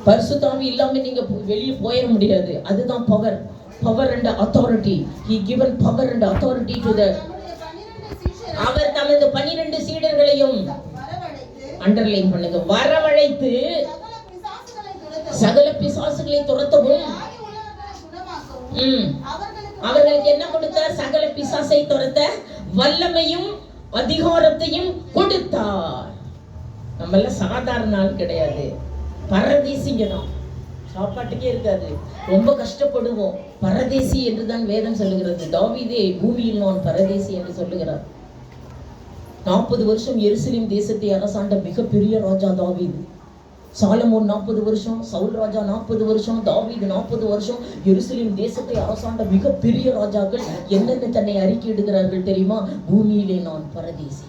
பரிசுத்தாவி இல்லாம நீங்க வெளியே போயிட முடியாது. அதுதான் power and authority. He given power and authority to the. அவர் தமது 12 சீடர்களையும் அண்டர்லைன் பண்ணுங்க, வரவழைத்து சகல பிசாசுகளை துரத்தவும். அவர்களுக்கு என்ன கொடுத்தார்? சகல பிசாசை துரத்த வல்லமையும் அதிகாரத்தையும் கொடுத்தார். நம்ம எல்லாம் சாதாரண ஆள் கிடையாது, பரதேசிங்க தான். சாப்பாட்டுக்கே இருக்காது, ரொம்ப கஷ்டப்படுவோம். பரதேசி என்றுதான் வேதம் சொல்லுகிறது. தாவீதே பூமியில் நான் பரதேசி என்று சொல்லுகிறார். 40 வருஷம் எருசலேம் தேசத்தை அரசாண்ட மிகப்பெரிய ராஜா தாவீது. சாலமோன் 40 வருஷம், சவுல் ராஜா 40 வருஷம், தாவீது 40 வருஷம் எருசலேம் தேசத்தை அரசாண்ட மிகப்பெரிய ராஜாக்கள் என்னென்ன தன்னை அறிக்கை இடுகிறார்கள் தெரியுமா? பூமியிலே நான் பரதேசி.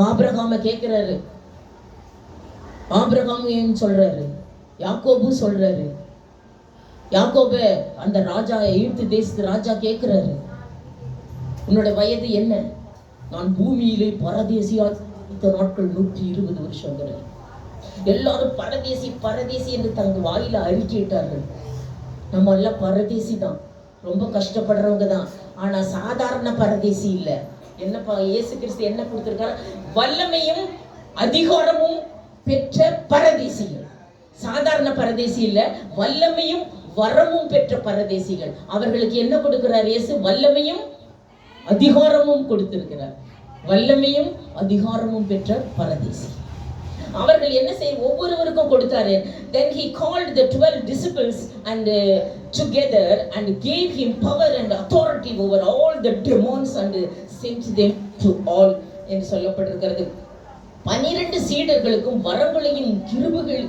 ஆபிரகாம கேட்கிறாரு. ஆபிரகாம் ஏன் சொல்றாரு? யாக்கோபு சொல்றாரு. யாக்கோபு அந்த ராஜா, எகிப்து தேசத்து ராஜா கேட்கிறாரு, உன்னோட வயது என்ன? நான் பூமியிலே பரதேசியா நாட்கள் 120 வருஷம். எல்லாரும் பரதேசி பரதேசி என்று தங்க வாயில அறிக்கையிட்டார்கள். நம்ம எல்லாம் பரதேசி தான், ரொம்ப கஷ்டப்படுறவங்க தான். ஆனா சாதாரண பரதேசி இல்ல. என்னப்பா இயேசு கிறிஸ்து என்ன கொடுத்திருக்காரு? வல்லமையும் அதிகாரமும் பெற்ற பரதேசிகள். சாதாரண பரதேசி இல்ல, வல்லமையும் வரமும் பெற்ற பரதேசிகள். அவர்களுக்கு என்ன கொடுக்கிறார் இயேசு? வல்லமையும் அதிகாரமும் கொடுத்திருக்கிறார். வல்லமையும் அதிகாரமும் பெற்ற பரதேசி. அவர்கள் என்ன செய்ய ஒவ்வொருவருக்கும் கொடுத்தாரு. Then he called the 12 disciples and together and gave him power and authority over all the demons and sent them to all என்று சொல்லப்பட்டிருக்கிறது. 12 சீடர்களுக்கும் வரங்களையும்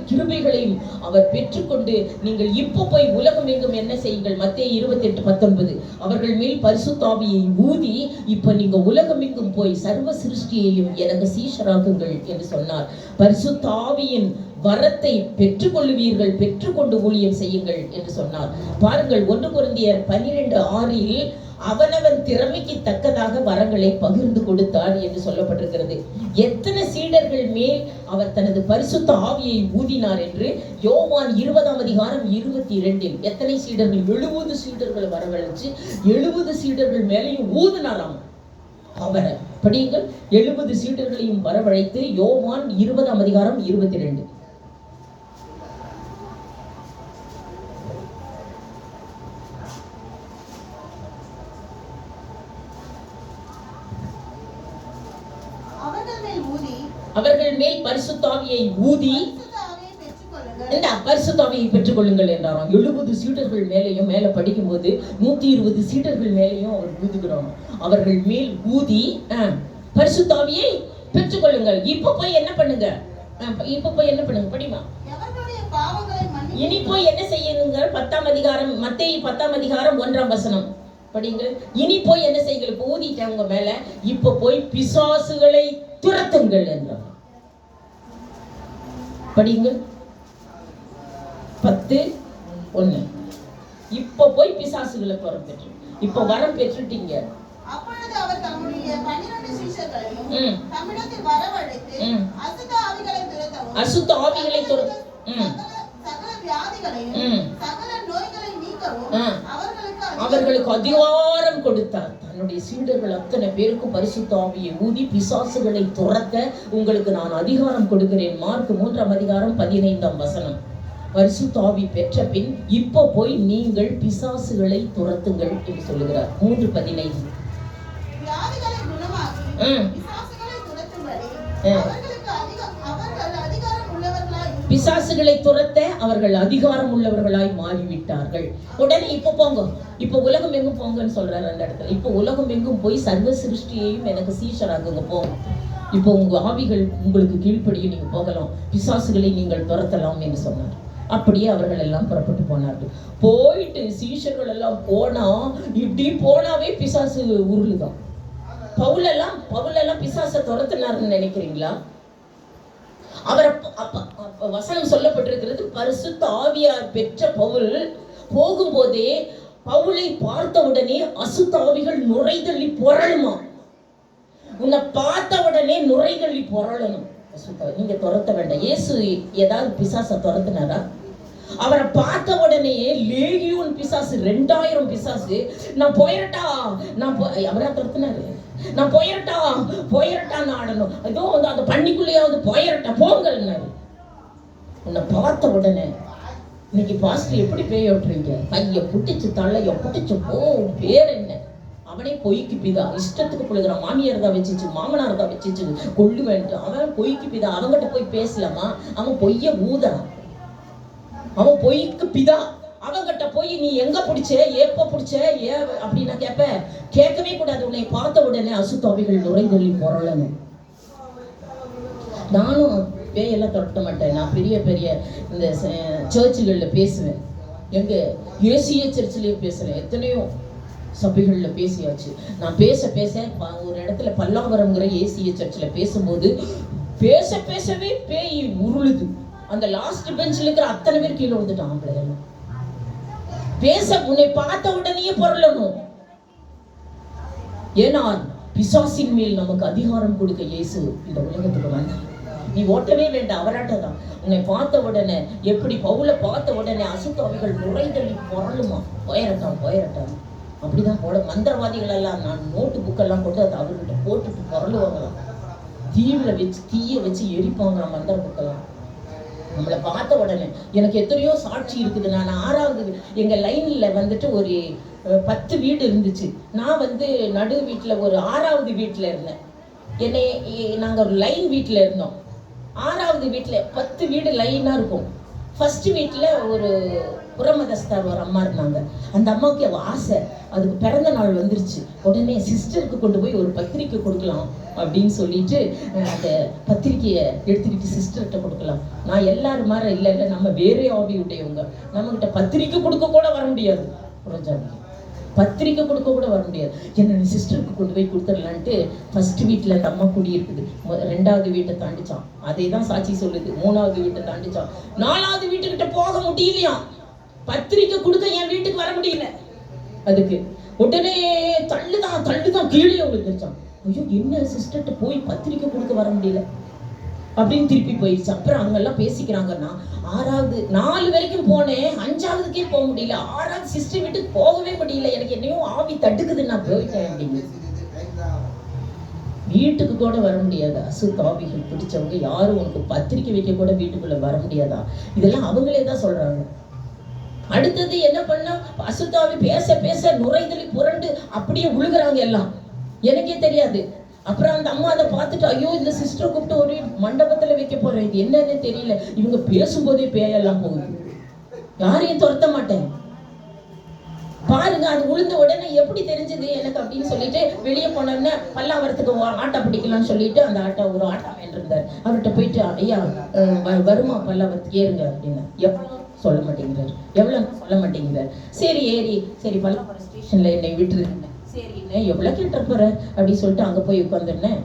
கிருபைகளையும் அவர் பெற்றுக்கொண்டு, நீங்கள் இப்போ போய் உலகம் எங்கும் என்ன செய்யுங்கள்? மத்தேயு 28:19. அவர்கள் மேல் பரிசுத்தாவியை ஊதி இப்ப நீங்க உலகம் எங்கும் போய் சர்வ சிருஷ்டியையும் எனக்கு சீஷராக்குங்கள் என்று சொன்னார். பரிசுத்தாவியின் வரத்தை பெற்றுக்கொள்ளுவீர்கள், பெற்றுக்கொண்டு ஊழியம் செய்யுங்கள் என்று சொன்னார். பாருங்கள், 1 கொரிந்தியர் 12:6 அவனவன் திறமைக்கு தக்கதாக வரங்களை பகிர்ந்து கொடுத்தார் என்று சொல்லப்பட்டிருக்கிறது. எத்தனை சீடர்கள் மேல் அவர் தனது பரிசுத்த ஆவியை ஊதினார் என்று யோவான் 20:22 எத்தனை சீடர்கள்? 70 சீடர்கள் வரவழைச்சு 70 சீடர்கள் மேலையும் ஊதினாராம் அவரை. படியுங்கள், 70 சீடர்களையும் வரவழைத்து யோவான் 20:22. அவர்கள் மேல் பரிசுத்த ஆவியை ஊதி இந்த பரிசுத்த ஆவியை பெற்றுக் கொள்ளுங்கள் என்றாராம். 70 சீடர்கள் மேலையும், மேல படிக்கும் போது 120 சீடர்கள் மேலையும் அவர் ஊதுகிறாராம். அவர்கள் மேல் ஊதி பரிசுத்த ஆவியை பெற்றுக் கொள்ளுங்கள். இப்ப போய் என்ன பண்ணுங்க? படிமா. இனி போய் என்ன செய்யுங்க? 10ஆம் அதிகாரம், மத்தேயு 10ஆம் அதிகாரம் 1ஆம் வசனம் படிங்கள். இனி போய் என்ன செய்யுங்கள்? இப்ப ஊதிட்டவங்க மேல இப்ப போய் பிசாசுகளை துரத்துங்கள் என்றார். படிங்கள் 10:1. இப்ப போய் பிசாசுகளை துரத்துட்டு, இப்ப வரம் பெற்றுட்டீங்க. அப்பொழுது அவர் தம்முடைய 12 சீஷர்களையும் தம்மிடத்தில் வரவழைத்து அசுத்த ஆவிகளை துரத்தவும் சகல வியாதிகளையும் சகல நோய்களை நீக்கவும் அவர்களுக்கு அதிகாரம் கொடுத்தார். தன்னுடைய சீடர்கள் அத்தனை பேருக்கும் பரிசுத்த ஆவியை ஊதி பிசாசுகளை துரத்த உங்களுக்கு நான் அதிகாரம் கொடுக்கிறேன். மார்க் 3ஆம் அதிகாரம் 15ஆம் வசனம். பரிசுத்த ஆவி பெற்ற பின் இப்ப போய் நீங்கள் பிசாசுகளை துரத்துங்கள் என்று சொல்லுகிறார். 3:15. பிசாசுகளை துரத்த அவர்கள் அதிகாரம் உள்ளவர்களாய் மாறிவிட்டார்கள். உடனே இப்ப போங்க, இப்ப உலகம் எங்கும் போங்கன்னு சொல்றாரு அந்த இடத்துல. இப்ப உலகம் எங்கும் போய் சர்வ சிருஷ்டியையும் எனக்கு சீஷராகுங்க போங்க. இப்போ உங்க ஆவிகள் உங்களுக்கு கீழ்ப்படியும், நீங்க போகலாம், பிசாசுகளை நீங்கள் துரத்தலாம் என்று சொன்னார். அப்படியே அவர்கள் எல்லாம் புறப்பட்டு போனார்கள். போயிட்டு சீஷர்கள் எல்லாம் போனா, இப்படி போனாவே பிசாசு உருளுதான். பவுலெல்லாம் பிசாசை துரத்தினார்னு நினைக்கிறீங்களா? அவர் வசனம் சொல்லப்பட்டிருக்கிறது, பரிசுத்த ஆவியார் பெற்ற பவுல் போகும்போதே பவுலை பார்த்த உடனே அசுத்த ஆவிகள் நுரைதள்ளி புரளுமா. உன்னை பார்த்த உடனே நுரைதள்ளி புரளணும். நீங்க துரத்த வேண்டாம். இயேசு ஏதாவது பிசாசை துரத்தினாரா? அவரை பார்த்த உடனே லேகியோன் பிசாசு, 2000 பிசாசு, நான் போயிரட்டா, அவரா துரத்தினாரு. நான் போயிரட்டான்னு ஆடணும். ஏதோ வந்து அந்த பண்ணிக்குள்ளேயாவது போயிரட்டா போங்கன்னாரு. உன்னை பார்த்த உடனே இன்னைக்கு பாஸ்டர் எப்படி பேய் ஓட்டுறீங்க? கைய புட்டிச்சு தலைய புட்டிச்சு போ, பேர் என்ன? அவனே பொய்க்கு பிதா, இஷ்டத்துக்கு கொள்ளுகிறான். மாமியார் தான் வச்சிச்சு, மாமனார் தான் வச்சிச்சு, கொள்ளு வேண்டாம். அவன் பொய்க்கு பிதா. அவன்கிட்ட போய் பேசலாமா? அவன் பொய்ய ஊதறான். அவன் பொய்க்கு பிதா. அவங்கிட்ட போய் நீ எங்க பிடிச்ச, எப்ப பிடிச்ச, அப்படின்னா கேட்கவே கூடாது. உன்னை பார்த்த உடனே அசுத்தாவிகள் நுரைதள்ளி புரளணும். நானும் பேயெல்லாம் துரட்ட மாட்டேன். நான் பெரிய பெரிய இந்த சர்ச்சுகளில் பேசுவேன். எங்க ஏசிய சர்ச்சிலேயே பேசுறேன். எத்தனையோ சபைகளில் பேசியாச்சு. நான் பேச ஒரு இடத்துல பல்லாவரம்ங்கிற ஏசிய சர்ச்சில் பேசும்போது பேசவே பேய் உருளுது. அந்த லாஸ்ட் பெஞ்சில் இருக்கிற அத்தனை பேர் கீழே வந்துட்டான். பிள்ளைகள் உன்னை பார்த்த உடனே பொருளணும். ஏன்னா பிசாசின் மேல் நமக்கு அதிகாரம் கொடுக்க இயேசு இந்த உலகத்துக்கு வந்தார். நீ ஓட்டவே வேண்டாம், அவராட்டதான். உன்னை பார்த்த உடனே, எப்படி பவுலை பார்த்த உடனே அசுத்தாவிகள் நுரைதள்ளி பொருளுமா. போயிரட்டான் அப்படிதான் போட. மந்திரவாதிகள் எல்லாம் நான் நோட்டு புக்கெல்லாம் போட்டு அதை அவர்கிட்ட போட்டுட்டு பொருளுவாங்களாம். தீய வச்சு எரிப்பாங்க மந்திர புக்கெல்லாம். நம்மளை பார்த்த உடனே எனக்கு எத்தனையோ சாட்சி இருக்குது. நான் 6வது எங்க லைன்ல வந்துட்டு ஒரு 10 வீடு இருந்துச்சு. நான் வந்து நடு வீட்டுல ஒரு 6வது வீட்டுல இருந்தேன். நாங்க ஒரு லைன் வீட்டுல இருந்தோம். 6வது வீட்டுல 10 வீடு லைனா இருக்கும். ஃபர்ஸ்ட் வீட்டுல ஒரு புறமதஸ்தார் ஒரு அம்மா இருந்தாங்க. அந்த அம்மாவுக்கு ஆசை, அதுக்கு பிறந்த நாள் வந்துருச்சு. உடனே சிஸ்டருக்கு கொண்டு போய் ஒரு பத்திரிக்கை கொடுக்கலாம் அப்படின்னு சொல்லிட்டு அந்த பத்திரிக்கையை எடுத்துக்கிட்டு சிஸ்டர்கிட்ட கொடுக்கலாம். நான் எல்லாரும் மாதிரி இல்லை, நம்ம வேறே ஆவி உடையவங்க, நம்மகிட்ட பத்திரிக்கை கொடுக்க கூட வர முடியாது. பத்திரிக்கை கொடுக்க கூட வர முடியாது. என்னோட சிஸ்டருக்கு கொண்டு போய் கொடுத்துடலான்ட்டு ஃபர்ஸ்ட் வீட்டில் அந்த அம்மா குடி இருக்குது. 2வது வீட்டை தாண்டிச்சான். அதே தான் சாட்சி சொல்லுது. 3வது வீட்டை தாண்டிச்சான். 4வது வீட்டுக்கிட்ட போக முடியலையா. பத்திரிக்கை கொடுக்க என் வீட்டுக்கு வர முடியல. அதுக்கு. உடனே தள்ளுதான் கீழே விழுந்துருச்சான். ஐயோ, என்ன சிஸ்டர்கிட்ட போய் பத்திரிக்கை கொடுக்க வர முடியல அப்படின்னு திருப்பி போயிடுச்சு. அப்புறம் அங்கெல்லாம் பேசிக்கிறாங்கன்னா, 6வது 4 வரைக்கும் போனேன், 5வதுக்கே போக முடியல, 6வது சிஸ்டர் வீட்டுக்கு போகவே முடியல, எனக்கு என்னையோ ஆவி தடுக்குது, நான் போயிட்டேன் அப்படின்னு. வீட்டுக்கு கூட வர முடியாதா? அசுத்தாவிகள் பிடிச்சவங்க யாரும் உனக்கு பத்திரிக்கை வைக்க கூட வீட்டுக்குள்ள வர முடியாதா? இதெல்லாம் அவங்களே தான் சொல்றாங்க. அடுத்தது என்ன பண்ணா, அசுத்தாவி பேச பேச நுரைதலி புரண்டு அப்படியே உழுகுறாங்க எல்லாம். எனக்கே தெரியாது. அப்புறம் அந்த அம்மா அதை பார்த்துட்டு, ஐயோ இந்த சிஸ்டர் கூப்பிட்டு ஒரு மண்டபத்துல வைக்க போறேன், இது என்னன்னு தெரியல, இவங்க பேசும்போதே பேயெல்லாம் போகுது, யாரையும் துரத்த மாட்டேன் பாருங்க. அது உளுந்த உடனே எப்படி தெரிஞ்சது எனக்கு அப்படின்னு சொல்லிட்டு வெளியே போனோம்னா பல்லாவரத்துக்கு ஆட்டோ பிடிக்கலாம்னு சொல்லிட்டு அந்த ஒரு ஆட்டோ இருந்தார். அவர்கிட்ட போயிட்டு, ஐயா வருமா பல்லாவரத்துக்கு ஏறுங்க அப்படின்னா, எவ்வளோ சொல்ல மாட்டேங்கிறார், எவ்வளோ சொல்ல மாட்டேங்கிறார். சரி ஏறி, சரி பல்லாவரம் ஸ்டேஷன்ல என்னை விட்டுருந்தேன், சரி எவ்வளோ கேட்ட போற அப்படின்னு சொல்லிட்டு அங்கே போய் உட்காந்துருந்தேன்.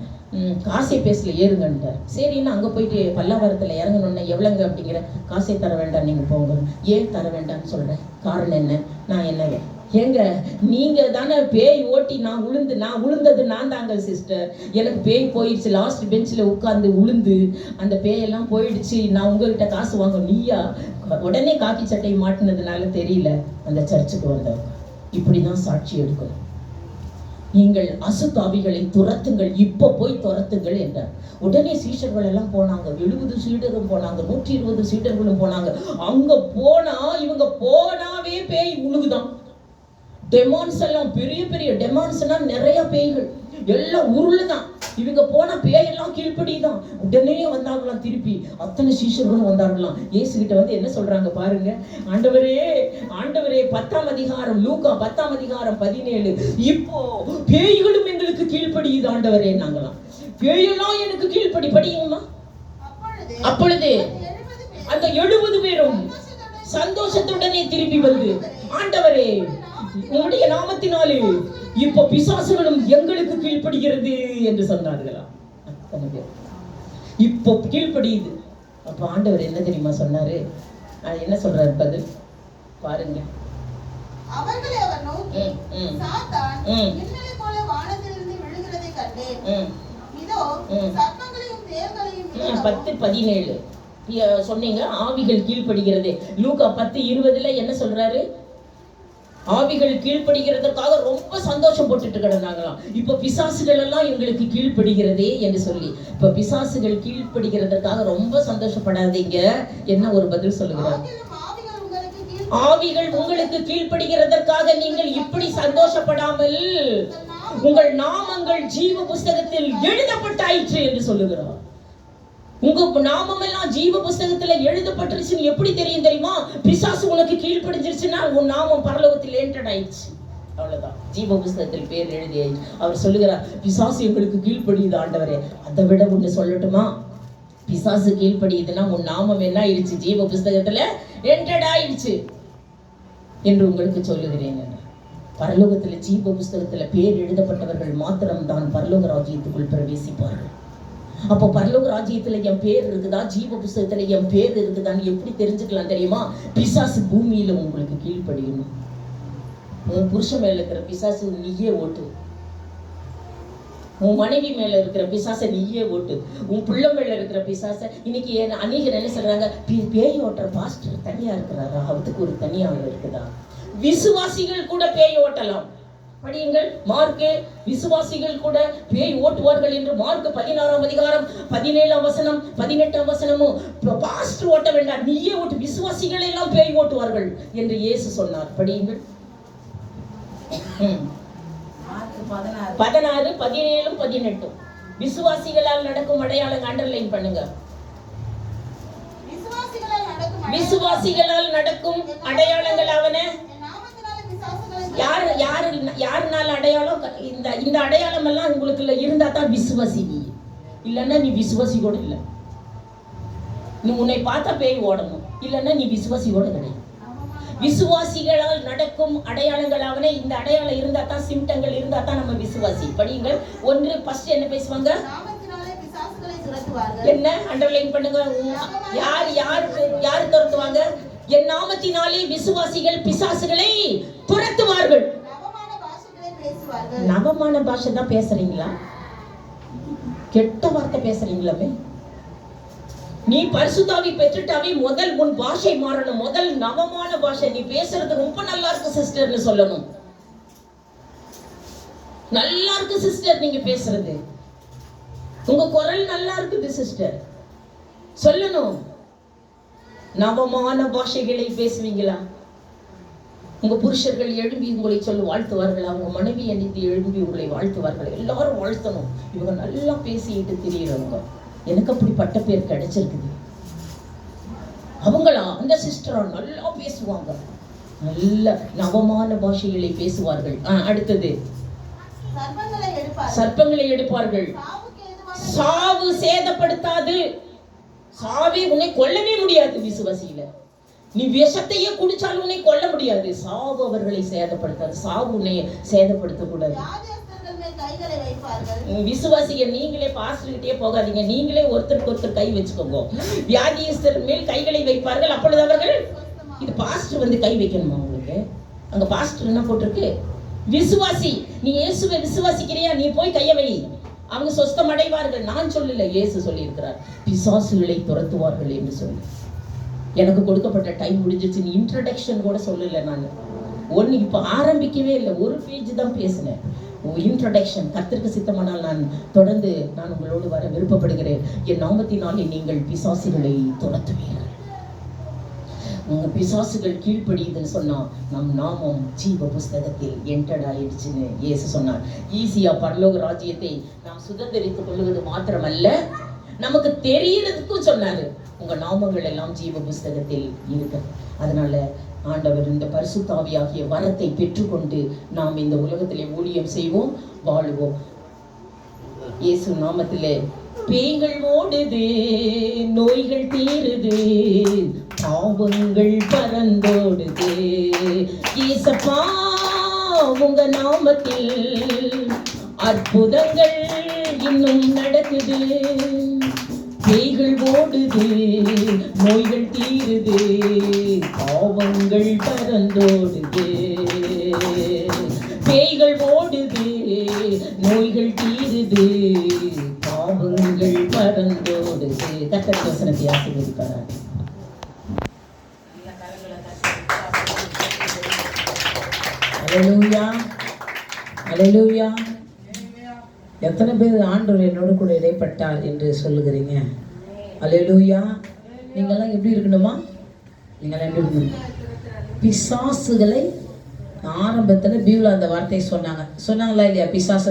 காசே பேசல, ஏறுங்கன்ட்டார். சரின்னு அங்கே போயிட்டு பல்லாவரத்தில் இறங்கணுன்னே எவ்வளோங்க அப்படிங்கிற, காசே தர வேண்டாம், நீங்கள் போங்க. ஏன் தர வேண்டாம்னு சொல்கிறேன், காரணம் என்ன, நான் என்னங்க ஏங்க நீங்க தானே பேய் ஓட்டி நான் உளுந்தது நான் தாங்க சிஸ்டர், எனக்கு பேய் போயிடுச்சு, லாஸ்ட் பெஞ்சில் உட்காந்து உளுந்து அந்த பேயெல்லாம் போயிடுச்சு, நான் உங்ககிட்ட காசு வாங்க, நீயா? உடனே காக்கி சட்டை மாட்டினதுனால தெரியல அந்த சர்ச்சுக்கு வந்தவங்க. இப்படிதான் சாட்சி எடுக்கணும். நீங்கள் அசுத்தாவிகளை துரத்துங்கள், இப்ப போய் துரத்துங்கள் என்றார். உடனே சீஷர்கள் எல்லாம் போனாங்க, 70 சீடரும் போனாங்க, 120 சீடர்களும் போனாங்க. அங்க போனா இவங்க போனாவே பேய் உழுகுதான். டெமான்ஸ் எல்லாம் பெரிய பெரிய டெமான்ஸ்னா நிறைய பேய்கள் எல்லாம் உருளுதான். இவங்க போன பேயெல்லாம் கீழ்ப்படிதான். உடனே வந்தாங்களாம், திருப்பி அத்தனை சீஷர்களும் வந்தாங்களாம். இயேசு கிட்ட வந்து என்ன சொல்றாங்க பாருங்க, ஆண்டவரே 10ஆம் அதிகாரம், லூக்கா 10ஆம் அதிகாரம் 17, இப்போ பேய்களும் எங்களுக்கு கீழ்ப்படியுது ஆண்டவரே நாங்களாம், பேயெல்லாம் எனக்கு கீழ்ப்படி படியுமா. அப்பொழுது அந்த 70 பேரும் சந்தோஷத்துடனே திரும்பி வந்து, ஆண்டவரே உம்முடைய நாமத்தினாலே இப்போ பிசாசுகளும் எங்களுக்கு கீழ்ப்படுகிறது என்று சொன்னார்களா. இப்போ கீழ்ப்படியுது. அப்ப ஆண்டவர் என்ன தெரியுமா சொன்னாரு, என்ன சொல்றாரு பதில் பாருங்க. அவர்களை அவர் நோக்கி, சாத்தான் மின்னலை போல வானத்திலிருந்து விழுகிறதை கண்டேன். இதோ சர்ப்பங்களையும் தேள்களையும் 10:17 சொன்னீங்க. ஆவிகள் கீழ்ப்படுகிறது. லூக்கா 10:20 என்ன சொல்றாரு, ஆவிகள் கீழ்ப்படுகிறதுக்காக ரொம்ப சந்தோஷம் போட்டுட்டு கிடந்தாங்களாம். இப்ப பிசாசுகள் எல்லாம் எங்களுக்கு கீழ்ப்படுகிறதே என்று சொல்லி, இப்ப பிசாசுகள் கீழ்ப்படுகிறதுக்காக ரொம்ப சந்தோஷப்படாதீங்க. என்ன ஒரு பதில் சொல்லுகிறார், ஆவிகள் உங்களுக்கு கீழ்ப்படுகிறதற்காக நீங்கள் இப்படி சந்தோஷப்படாமல் உங்கள் நாமங்கள் ஜீவ புஸ்தகத்தில் எழுதப்பட்டாயிற்று என்று சொல்லுகிறார். உங்க நாமம் எல்லாம் ஜீவ புஸ்தகத்துல எழுதப்பட்டுருச்சுன்னு எப்படி தெரியும் தெரியுமா? பிசாசு உனக்கு கீழ்ப்படிஞ்சிருச்சுன்னா உன் நாமம் பரலோகத்தில் என்டர் ஆயிடுச்சு, அவ்வளவுதான். ஜீவ புஸ்தகத்தில் பேர் எழுதி ஆயிடுச்சு. அவர் சொல்லுகிறார், பிசாசு எங்களுக்கு கீழ்ப்படியுது ஆண்டவரே. அதை விட ஒண்ணு சொல்லட்டுமா, பிசாசு கீழ்ப்படியுதுன்னா உன் நாமம் என்ன ஆயிடுச்சு, ஜீவ புஸ்தகத்துல என்டர் ஆயிடுச்சு என்று உங்களுக்கு சொல்லுகிறேன். பரலோகத்துல ஜீவ புஸ்தகத்துல பேர் எழுதப்பட்டவர்கள் மாத்திரம் தான் பரலோக ராஜ்யத்துக்குள் பிரவேசிப்பார்கள். அப்போ பரலோக ராஜ்யத்துல என் பேர் இருக்குதா, ஜீவ புஸ்தகத்துல என் பேர் இருக்குதான்னு எப்படி தெரிஞ்சுக்கலாம் தெரியுமா? பிசாசு பூமியில உங்களுக்கு கீழ்ப்படியணும். உன் புருஷன் மேல இருக்கிற பிசாசு நீயே ஓட்டு, உன் மனைவி மேல இருக்கிற பிசாசை நீயே ஓட்டு, உன் பிள்ளை மேல இருக்கிற பிசாசை. இன்னைக்கு அநேகர் என்ன சொல்றாங்க, பேய் ஓட்டுற பாஸ்டர் தனியா இருக்கிறாரா, அவருக்கு ஒரு தனியா இருக்குதா? விசுவாசிகள் கூட பேய் ஓட்டலாம். படியுங்கள் மார்க்கே, விசுவாசிகள் கூட பேய் ஓட்டுவார்கள் என்று மார்க் 16ஆம் அதிகாரம் 17ஆம் வசனம் 18ஆம் வசனமும். பாஸ்டர் ஓட்ட வேண்டாம், நீயே ஓட்டு, விசுவாசிகள் எல்லாம் பேய் ஓட்டுவார்கள் என்று இயேசு சொன்னார். படியுங்கள் 16, 17, 18. விசுவாசிகளால் நடக்கும் அடையாளம் அண்டர்லைன் பண்ணுங்க. விசுவாசிகளால் நடக்கும் அடையாளங்கள் அவன யாருனால அடையாளம்? இந்த அடையாளம் எல்லாம் உங்களுக்குள்ள இருந்தா தான் விசுவாசி. நீ இல்லன்னா நீ விசுவாசி கூட இல்ல. நீ உன்னை பார்த்தா பேய் ஓடணும், இல்லன்னா நீ விசுவாசி கூட கிடையாது. விசுவாசிகளால் நடக்கும் அடையாளங்கள் அவனே. இந்த அடையாளம் இருந்தா தான், சிம்டங்கள் இருந்தா தான் நம்ம விசுவாசி. படியுங்கள். ஒன்று ஃபர்ஸ்ட் என்ன பேசுவாங்க, என்ன அண்டர்லைன் பண்ணுங்க. யார் துரத்துவாங்க? என் நாமத்தினாலே விசுவாசிகள் பிசாசுகளை துரத்துவார்கள். பேசுவார்கள். நவமான பாஷை தான் பேசுறீங்களா? கெட்ட வார்த்தை பேசுறீங்களாமே. நீ பரிசுத்தாவி பெற்றுட்டாவே முதல் உன் பாஷை மாறணும். முதல் நவமான பாஷை. நீ பேசுறது ரொம்ப நல்லா இருக்கு சிஸ்டர்னு சொல்லணும். நல்லா இருக்கு சிஸ்டர் நீங்க பேசுறது, உங்க குரல் நல்லா இருக்குது சிஸ்டர் சொல்லணும். நவமான பாஷைகளை பேசுவீங்களா? உங்க புருஷர்கள் எழும்பி உங்களை சொல்லி வாழ்த்துவார்கள், அவங்க மனைவி அணிந்து எழும்பி உங்களை வாழ்த்துவார்கள். எல்லாரும் வாழ்த்தணும். இவங்க நல்லா பேசிட்டு திரியறவங்க. எனக்கு அப்படி பட்ட பேர் கிடைச்சிருக்குது. அவங்களா அந்த சிஸ்டரா நல்லா பேசுவாங்க, நல்ல நவமான பாஷைகளை பேசுவார்கள். அடுத்தது சர்ப்பங்களை எடுப்பார்கள். சாவு சேதப்படுத்தாது. சாவே உன்னை கொல்லவே முடியாது. விசுவாசியில நீ விஷத்தையே குடிச்சாலும் உன்னை கொல்ல முடியாது. சாவு அவர்களை சேதப்படுத்தாது. சாவு உன்னை சேதப்படுத்த கூடாது. விசுவாசிக நீங்களே பாஸ்டர்கிட்டே போகாதீங்க. நீங்களே ஒருத்தருக்கு ஒருத்தர் கை வச்சுக்கோங்க. வியாதியஸ்தர் மேல் கைகளை வைப்பார்கள், அப்பொழுது அவர்கள். இது பாஸ்டர் வந்து கை வைக்கணுமா உங்களுக்கு? அங்க பாஸ்டர் என்ன போட்டிருக்கு? விசுவாசி. நீ இயேசுவை விசுவாசிக்கிறியா? நீ போய் கையை வை, அவங்க சொஸ்தம் அடைவார்கள். நான் சொல்லல, இயேசு சொல்லி இருக்கிறார், பிசாசுகளை துரத்துவார்கள் என்று சொல்லி. எனக்கு கொடுக்கப்பட்ட டைம் முடிஞ்சிச்சு. நீ இன்ட்ரடக்ஷன் கூட சொல்லல. நான் ஒன்னு இப்ப ஆரம்பிக்கவே இல்லை, ஒரு பேஜ் தான் பேசினேன். இன்ட்ரடக்ஷன். கர்த்தருக்கு சித்தமானால் நான் தொடர்ந்து நான் உங்களோடு வர விருப்பப்படுகிறேன். என் நாமத்தினாலே நீங்கள் பிசாசுகளை துரத்துவீர்கள். உங்க பிசாசுகள் கீழ்ப்படியுதுன்னு சொன்னா நம் நாமம் ஜீவ புஸ்தகத்தில் என்டர்ட் ஆயிடுச்சுன்னு இயேசு சொன்னார். ஈஸியா பரலோக ராஜ்யத்தை நாம் சுதந்திரித்துக் கொள்வது மாத்திரமல்ல, நமக்கு தெரியறதுக்கும் சொன்னாரு. உங்க நாமங்கள் எல்லாம் ஜீவ புஸ்தகத்தில் இருக்கு. அதனால ஆண்டவர் இந்த பரிசுத்தாவியாகிய வரத்தை பெற்றுக்கொண்டு நாம் இந்த உலகத்திலே ஊழியம் செய்வோம், வாழுவோம். இயேசு நாமத்திலே பேய்கள் ஓடுது, நோய்கள் தீருது, பாவங்கள் பறந்தோடுது. இயேசப்பா உங்க நாமத்தில் அற்புதங்கள் இன்னும் நடக்குது. பேய்கள் ஓடுது, நோய்கள் தீருது, பாவங்கள் பறந்தோடுது. பேய்கள் ஓடுது, நோய்கள் தீருது, பாவங்கள் பறந்தோடுது. கர்த்தர் வசனத்தை ஆசீர்வதிப்பார். அல்லேலூயா, அல்லேலூயா. எத்தனை பேர் ஆண்டவர் என்னோட கூட இடைப்பட்டார் என்று சொல்லுகிறீங்க? அல்லேலூயா. நீங்கெல்லாம் எப்படி இருக்கணுமா? நீங்கெல்லாம் எப்படி இருக்கணும்? பிசாசுகளை ஆரம்பத்தில் பீவ்ல அந்த வார்த்தையை சொன்னாங்களா இல்லையா? பிசாசு